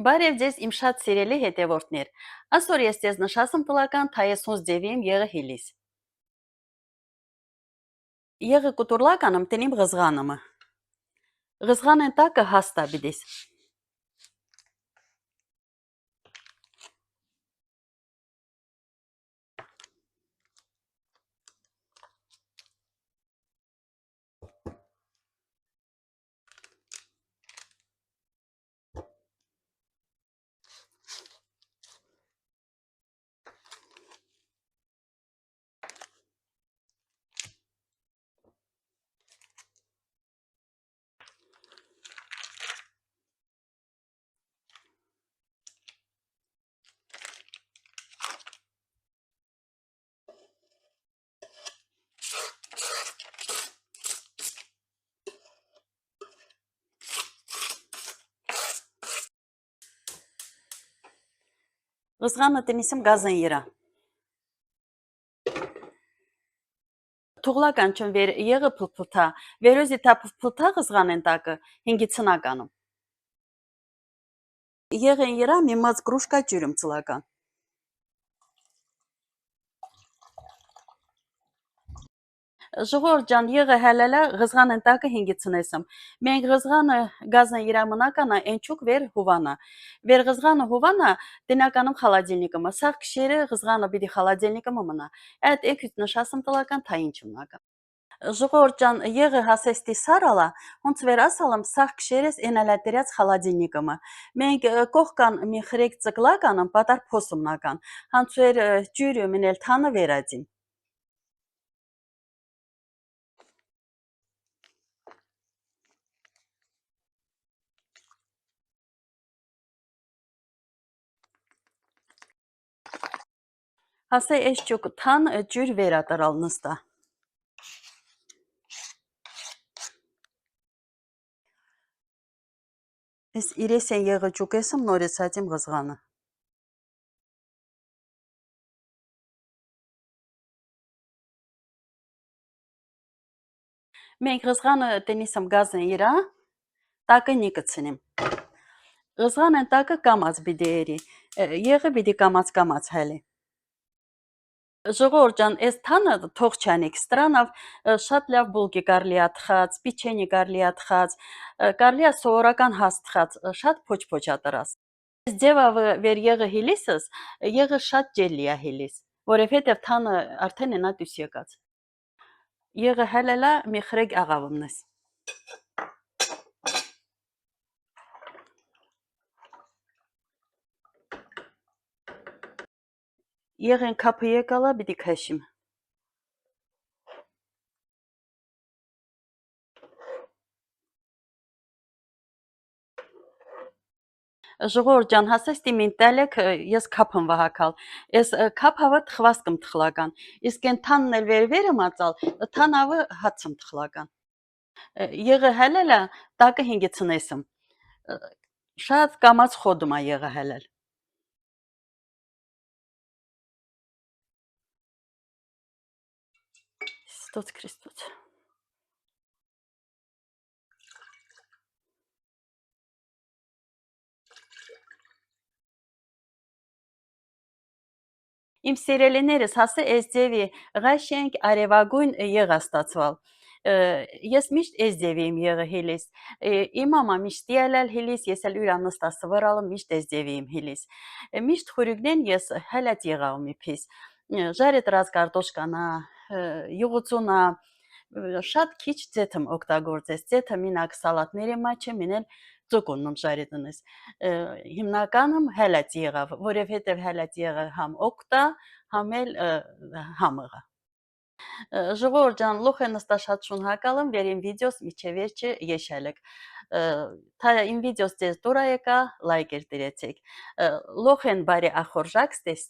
Բարև ձեզ իմ շատ սիրելի հետևորդներ։ Այսօր ես ձեզ նշասեմ տլական թայեսունց ձևիմ եղը հիլիս։ Եղը կուտուրլականım տենիմ ղզղանımı։ Ղզղանեն տակը հաստա բիդես։ Ղզղանը տենիսım գազեն երա։ Թուղլական չն վեր եղը պլպլթա, վերոզի տա պլպլթա ղզղանեն տակը հինգի ցնականում։ Եղեն երա միմաց կրուշկա ջուրում ծլական։ Ժողովուրդ ջան, եղը հելելա ղզղանեն տակը հինգի ցնեսım։ Մենք ղզղանը գազեն երա մնականա ենչուկ վեր հուվանա։ Վեր ղզղանը հուվանա տենականում խալադիլնիկը։ Սաղ կշերը ղզղանը բիդի խալադիլնիկը մնա։ Այդ էքույց նշասım տլական թային չմնական։ Ժողովուրդ ջան, եղը հասեստի սարալա, հոնց վեր ասալım սաղ կշերես ենալատերյաց խալադիլնիկը։ Մենք կողքան մի խրեկ ծկլականım պատար փոսումնական։ Հանց վեր ջուրը մինել թանը վերադին։ Հասե էս ճուկ թան ջուր վերատրալ նստա։ Ես իրես են եղը ճուկեսım նորից հատիմ ղզղանը։ Մենք ղզղանը տենիսım գազեն երա, տակը նիկցնիմ։ Ղզղանեն տակը կամած բիդեերի, եղը բիդի կամած հալի։ Ժողովուրդ ջան, այս թանը թող չանիք, ստրանավ շատ լավ բուլկի կարլի աթխած, պիչենի կարլի աթխած, կարլի սովորական հաստխած, շատ փոչ ատրած։ Այս ձևավը վեր եղը հիլիսս, եղը շատ ջելլիա հիլիս, որովհետև թանը արդեն ենա դուս եկած։ Եղը հելելա մի խրեկ աղավումնես։ Եղեն կապը եկալա բիդի քաշիմ։ Ժողովուրդ ջան, հասեստի մինտալեք ես կապım վահակալ։ Ես կապավը թխվասկım թխլական։ Իսկ են թանն էլ վերը մածալ, թանավը հացım թխլական։ Եղը հելելա տակը հինգի ցնեսım։ Շատ կամած խոդում ա եղը հելել։ Ստոց Քրիստոս։ Իմ սիրելիներս հասե այս ձևի ղաշենք արևագույն եղա ստացվալ։ Ես միշտ այս ձևի իմ եղը հիլիս։ Իմ մամա միշտ ելել հիլիս, ես էլ ուրա նստա սվրալը միշտ այս ձևի իմ հիլիս։ Միշտ խուրյուգնեն ես հելած եղավ մի փիս։ Ժարի տրած կարտոշկանա, յուղուցունա, շատ քիչ ձեթım օգտագործես։ Ձեթը մինակ սալատների մաչը մինել ծուկուննում ժարի տնես։ Հիմնականում հելած եղավ, որովհետև հելած եղը համ օգտա, համ էլ համըղա։ Ժողովուրդ ջան, լոխ է նստա շատ շուն հակալım, վերին վիդեոս միջև վերջը եշալեք։ Թա իմ վիդեոս ձեզ դուրա եկա, լայք էլ տիրեցեք։ Լոխ են բարի ախորժակ ստես